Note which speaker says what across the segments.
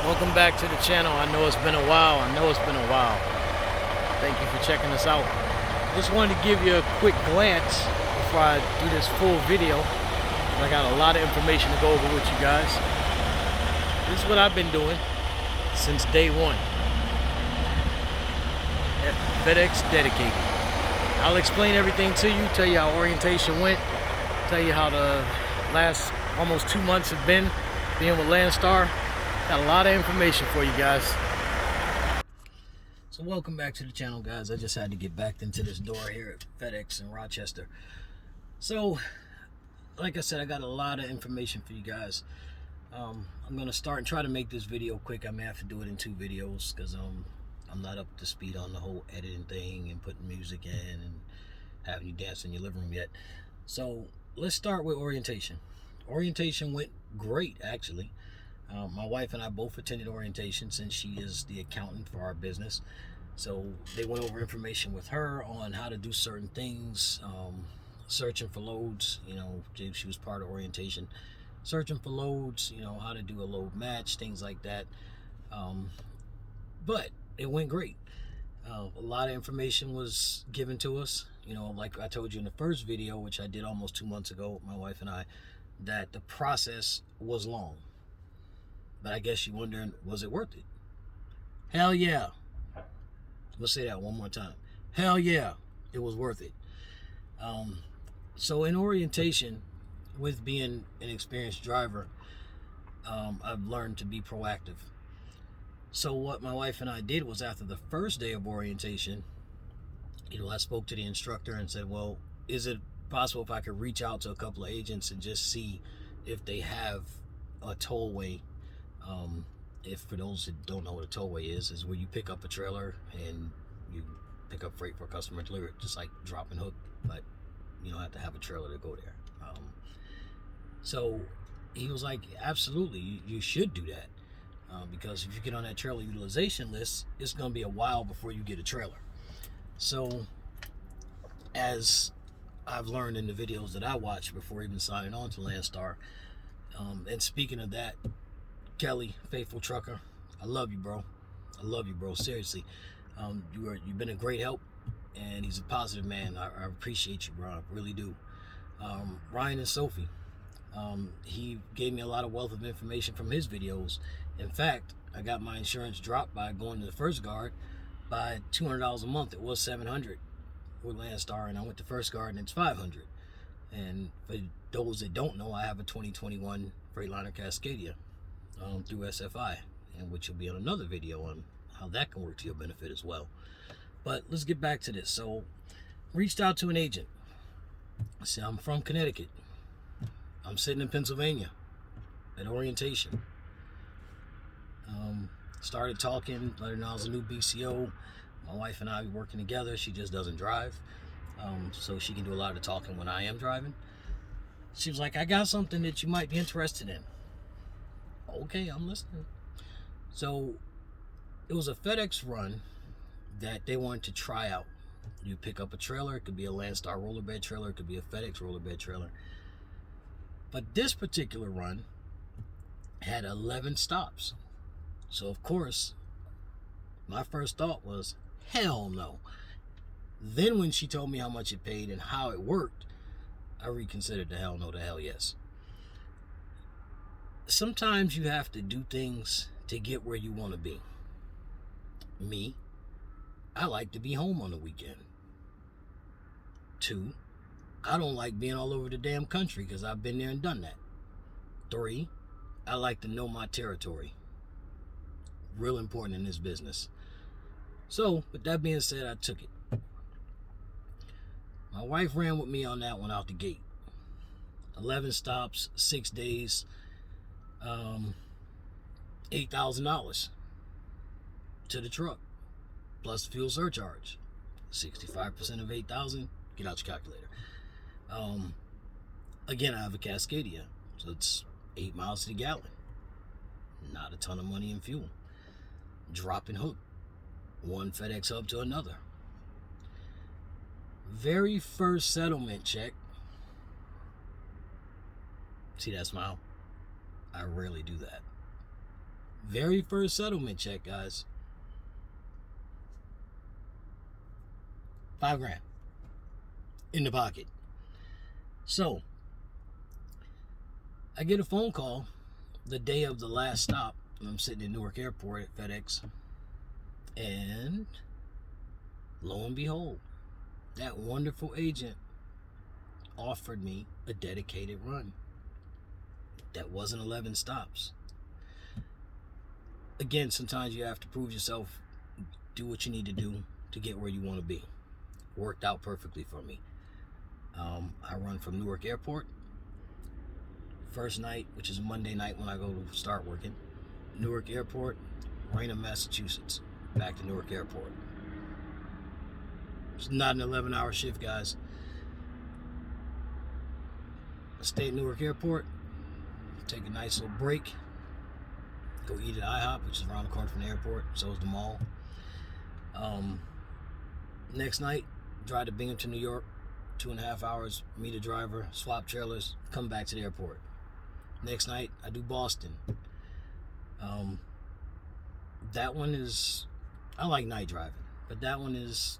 Speaker 1: Welcome back to the channel. I know it's been a while. Thank you for checking us out. Just wanted to give you a quick glance before I do this full video. I got a lot of information to go over with you guys. This is what I've been doing since day one at FedEx Dedicated. I'll explain everything to you, tell you how orientation went, tell you how the last almost 2 months have been being with LANDSTAR. Got a lot of information for you guys. So welcome back to the channel, guys. I just had to get back into this door here at FedEx in Rochester. So, like I said, I got a lot of information for you guys. I'm going to start and try to make this video quick. I may have to do it in 2 videos because I'm not up to speed on the whole editing thing and putting music in and having you dance in your living room yet. So let's start with orientation. Orientation went great, actually. My wife and I both attended orientation since she is the accountant for our business. So they went over information with her on how to do certain things, searching for loads. You know, she was part of orientation. Searching for loads, you know, how to do a load match, things like that. But it went great. A lot of information was given to us. You know, like I told you in the first video, which I did almost 2 months ago, my wife and I, that the process was long. But I guess you're wondering, was it worth it? Hell yeah. Let's say that one more time. Hell yeah, it was worth it. So in orientation, with being an experienced driver, I've learned to be proactive. So what my wife and I did was, after the first day of orientation, you know, I spoke to the instructor and said, well, is it possible if I could reach out to a couple of agents and just see if they have a tollway? If, for those that don't know what a tollway is where you pick up a trailer and you pick up freight for a customer and deliver it, just like drop and hook, but you don't have to have a trailer to go there. So he was like, absolutely, you should do that, because if you get on that trailer utilization list, it's going to be a while before you get a trailer. So as I've learned in the videos that I watched before even signing on to LANDSTAR, and speaking of that, Kelly, faithful trucker, I love you, bro. I love you, bro. Seriously, you've been a great help, and he's a positive man. I appreciate you, bro. I really do. Ryan and Sophie, he gave me a lot of wealth of information from his videos. In fact, I got my insurance dropped by going to the First Guard by $200 a month. It was $700 with LANDSTAR, and I went to First Guard and it's $500. And for those that don't know, I have a 2021 Freightliner Cascadia through SFI, and which will be on another video on how that can work to your benefit as well. But let's get back to this. So reached out to an agent. I said, I'm from Connecticut. I'm sitting in Pennsylvania at orientation. Started talking, let her know I was a new BCO. My wife and I be working together. She just doesn't drive, so she can do a lot of the talking when I am driving. She was like, I got something that you might be interested in. Okay, I'm listening. So it was a FedEx run that they wanted to try out. You pick up a trailer. It could be a LANDSTAR rollerbed trailer. It could be a FedEx rollerbed trailer. But this particular run had 11 stops. So, of course, my first thought was, hell no. Then when she told me how much it paid and how it worked, I reconsidered the hell no to hell yes. Sometimes you have to do things to get where you want to be. Me, I like to be home on the weekend. 2, I don't like being all over the damn country because I've been there and done that. 3, I like to know my territory. Real important in this business. So, with that being said, I took it. My wife ran with me on that one out the gate. 11 stops, 6 days, $8,000 to the truck, plus fuel surcharge. 65% of 8,000. Get out your calculator. Again, I have a Cascadia, so it's 8 miles to the gallon. Not a ton of money in fuel. Drop and hook, one FedEx hub to another. Very first settlement check. See that smile? I rarely do that. Very first settlement check, guys. $5,000 in the pocket. So I get a phone call the day of the last stop. I'm sitting in Newark Airport at FedEx, and lo and behold, that wonderful agent offered me a dedicated run that wasn't 11 stops. Again, sometimes you have to prove yourself, do what you need to do to get where you want to be. Worked out perfectly for me. I run from Newark Airport. First night, which is Monday night when I go to start working, Newark Airport, Raynham, Massachusetts, back to Newark Airport. It's not an 11-hour shift, guys. I stay at Newark Airport, take a nice little break, go eat at IHOP, which is around the corner from the airport. So is the mall. Next night, drive to Binghamton, New York, 2.5 hours, meet a driver, swap trailers, come back to the airport. Next night, I do Boston. That one is, I like night driving, but that one is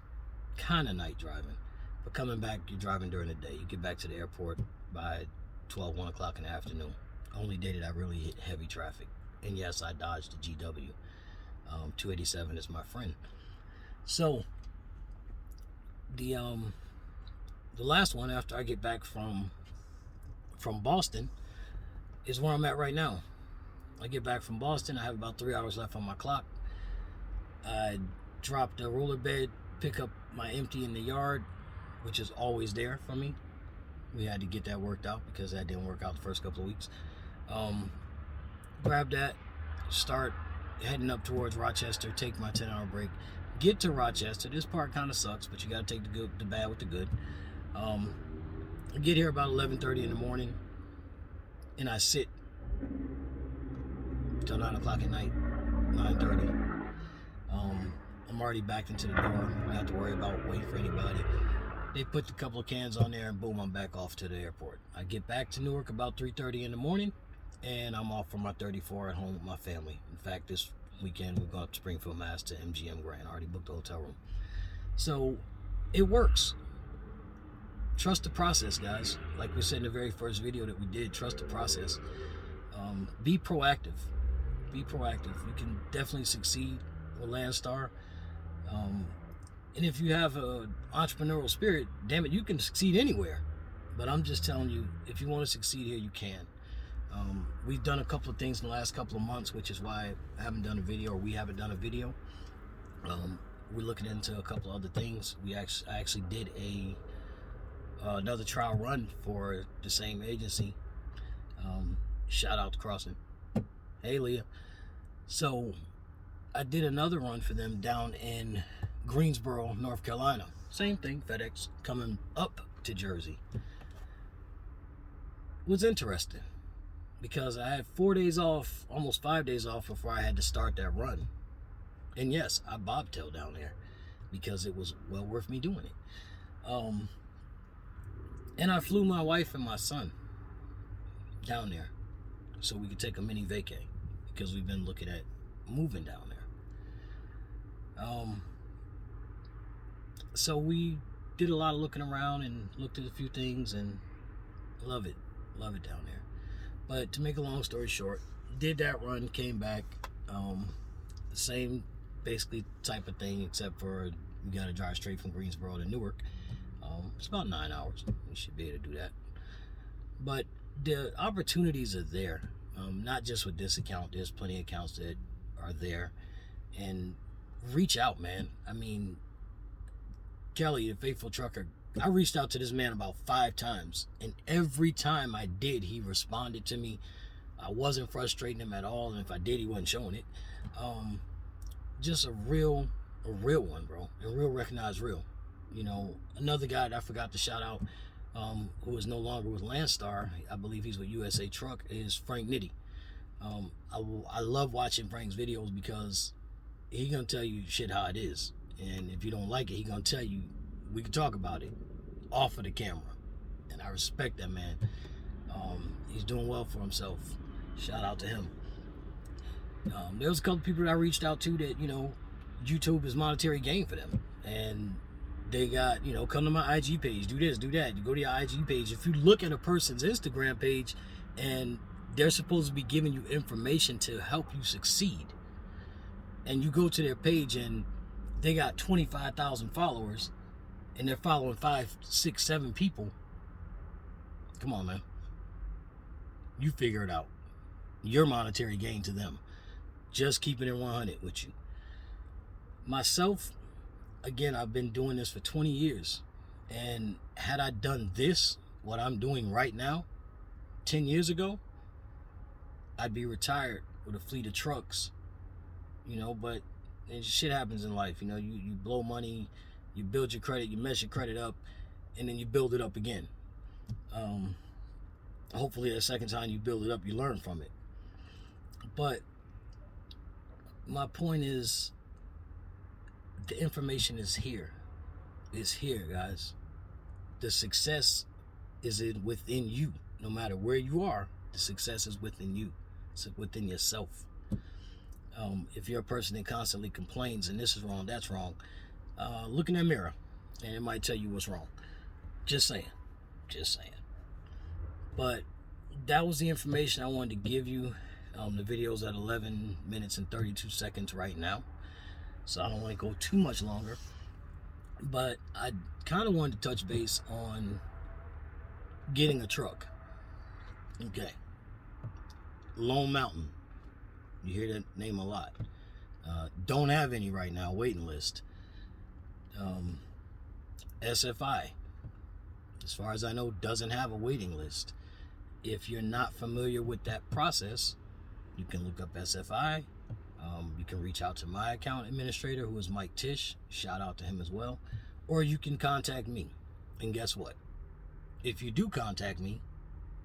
Speaker 1: kind of night driving. But coming back, you're driving during the day. You get back to the airport by 1 o'clock in the afternoon. Only day that I really hit heavy traffic. And yes, I dodged the GW. 287 is my friend. So the last one after I get back from Boston is where I'm at right now. I get back from Boston. I have about 3 hours left on my clock. I dropped a roller bed, pick up my empty in the yard, which is always there for me. We had to get that worked out because that didn't work out the first couple of weeks. Grab that, start heading up towards Rochester, take my 10-hour break, get to Rochester. This part kind of sucks, but you got to take the bad with the good. I get here about 11:30 in the morning, and I sit till 9 o'clock at night, 9:30. I'm already backed into the door. I don't have to worry about waiting for anybody. They put a couple of cans on there, and boom, I'm back off to the airport. I get back to Newark about 3:30 in the morning, and I'm off for my 34 at home with my family. In fact, this weekend we're going up to Springfield, Mass to MGM Grand. I already booked the hotel room. So it works. Trust the process, guys. Like we said in the very first video that we did, trust the process. Be proactive. Be proactive. You can definitely succeed with LANDSTAR. And if you have an entrepreneurial spirit, damn it, you can succeed anywhere. But I'm just telling you, if you want to succeed here, you can. We've done a couple of things in the last couple of months, which is why I haven't done a video, or we haven't done a video. We're looking into a couple of other things. I actually did another trial run for the same agency. Shout out to Crossing. Hey, Leah. So I did another run for them down in Greensboro, North Carolina. Same thing, FedEx coming up to Jersey. It was interesting because I had 4 days off, almost 5 days off before I had to start that run. And yes, I bobtailed down there because it was well worth me doing it. And I flew my wife and my son down there so we could take a mini vacay because we've been looking at moving down there. So we did a lot of looking around and looked at a few things and love it down there. But to make a long story short, did that run, came back, the same basically type of thing, except for we got to drive straight from Greensboro to Newark. It's about 9 hours. We should be able to do that. But the opportunities are there. Not just with this account. There's plenty of accounts that are there. And reach out, man. I mean, Kelly, the faithful trucker, I reached out to this man about 5 times. And every time I did, he responded to me. I wasn't frustrating him at all. And if I did, he wasn't showing it. Just a real one, bro. And real recognized real. You know, another guy that I forgot to shout out, who is no longer with LANDSTAR, I believe he's with USA Truck, is Frank Nitty. I love watching Frank's videos because he gonna tell you shit how it is, and if you don't like it, he gonna tell you. We can talk about it off of the camera, and I respect that man. He's doing well for himself. Shout out to him. There was a couple people that I reached out to that, you know, YouTube is monetary gain for them. And they got, you know, come to my IG page, do this, do that. You go to your IG page. If you look at a person's Instagram page and they're supposed to be giving you information to help you succeed, and you go to their page and they got 25,000 followers and they're following 5, 6, 7 people, come on, man. You figure it out. Your monetary gain to them. Just keeping it 100 with you. Myself, again, I've been doing this for 20 years. And had I done this, what I'm doing right now, 10 years ago, I'd be retired with a fleet of trucks. You know, but shit happens in life. You know, you blow money, you build your credit, you mess your credit up, and then you build it up again. Hopefully the second time you build it up, you learn from it. But my point is, the information is here. It's here, guys. The success is within you. No matter where you are, the success is within you. It's within yourself. If you're a person that constantly complains and this is wrong, that's wrong, look in that mirror and it might tell you what's wrong. Just saying. But that was the information I wanted to give you. The video's at 11 minutes and 32 seconds right now, so I don't want to go too much longer. But I kind of wanted to touch base on getting a truck. Okay. Lone Mountain. You hear that name a lot. Don't have any right now, waiting list. SFI, as far as I know, doesn't have a waiting list. If you're not familiar with that process, you can look up SFI. You can reach out to my account administrator, who is Mike Tish. Shout out to him as well. Or you can contact me. And guess what? If you do contact me,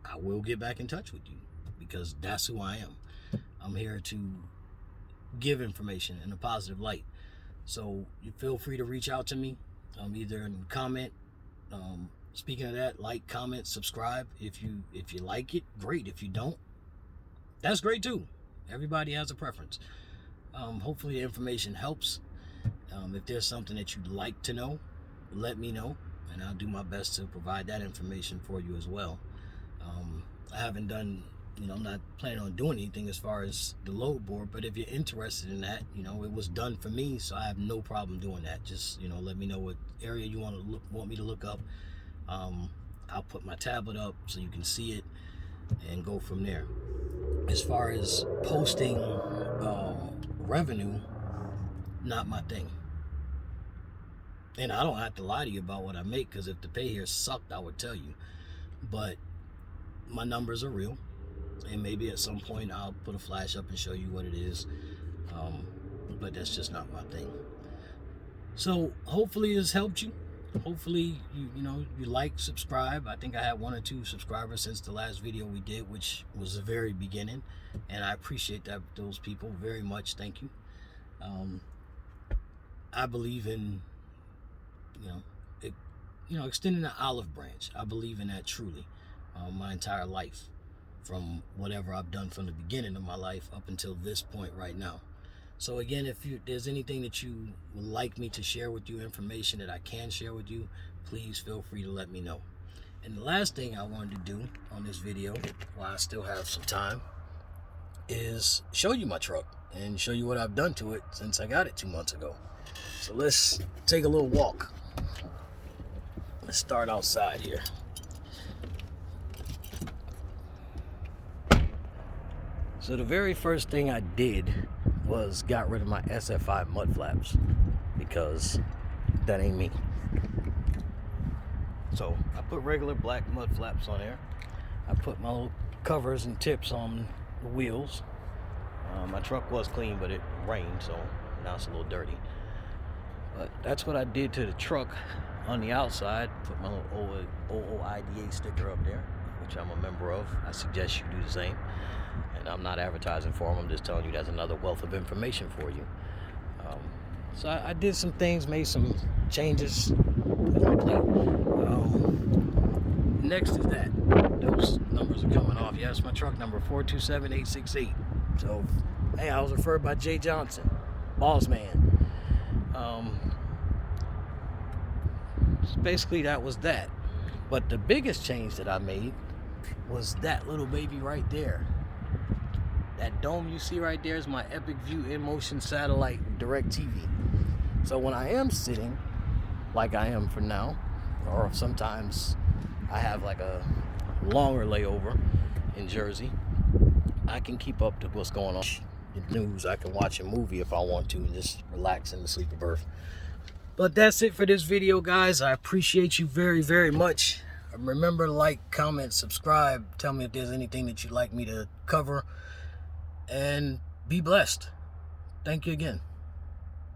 Speaker 1: I will get back in touch with you, because that's who I am. I'm here to give information in a positive light. So you feel free to reach out to me, either in comment. Speaking of that, like, comment, subscribe. If you like it, great. If you don't, that's great too. Everybody has a preference. Hopefully the information helps. If there's something that you'd like to know, let me know, and I'll do my best to provide that information for you as well. I haven't done, I'm not planning on doing anything as far as the load board, but if you're interested in that, it was done for me, so I have no problem doing that. Just, let me know what area you want me to look up. I'll put my tablet up so you can see it and go from there. As far as posting revenue, not my thing. And I don't have to lie to you about what I make, because if the pay here sucked, I would tell you. But my numbers are real, and maybe at some point I'll put a flash up and show you what it is. But that's just not my thing. So hopefully this helped you. Hopefully you like, subscribe. I think I had 1 or 2 subscribers since the last video we did, which was the very beginning, and I appreciate those people very much. Thank you. I believe in extending the olive branch. I believe in that truly. My entire life, from whatever I've done from the beginning of my life up until this point right now. So again, if there's anything that you would like me to share with you, information that I can share with you, please feel free to let me know. And the last thing I wanted to do on this video, while I still have some time, is show you my truck and show you what I've done to it since I got it 2 months ago. So let's take a little walk. Let's start outside here. So the very first thing I did was got rid of my SFI mud flaps, because that ain't me. So I put regular black mud flaps on there. I put my little covers and tips on the wheels. My truck was clean, but it rained, so now it's a little dirty. But that's what I did to the truck on the outside. Put my little OOIDA sticker up there, which I'm a member of. I suggest you do the same. And I'm not advertising for them. I'm just telling you that's another wealth of information for you. So I did some things, made some changes. Next is that. Those numbers are coming off. Yeah, it's my truck number, 427868. So Hey, I was referred by Jay Johnson, boss man. Basically, that was that. But the biggest change that I made was that little baby right there. That dome you see right there is my Epic View in motion satellite direct TV. So when I am sitting, like I am for now, or sometimes I have like a longer layover in Jersey, I can keep up to what's going on in the news. I can watch a movie if I want to and just relax in the sleeper berth. But that's it for this video, guys. I appreciate you very, very much. Remember to like, comment, subscribe. Tell me if there's anything that you'd like me to cover. And be blessed. Thank you again.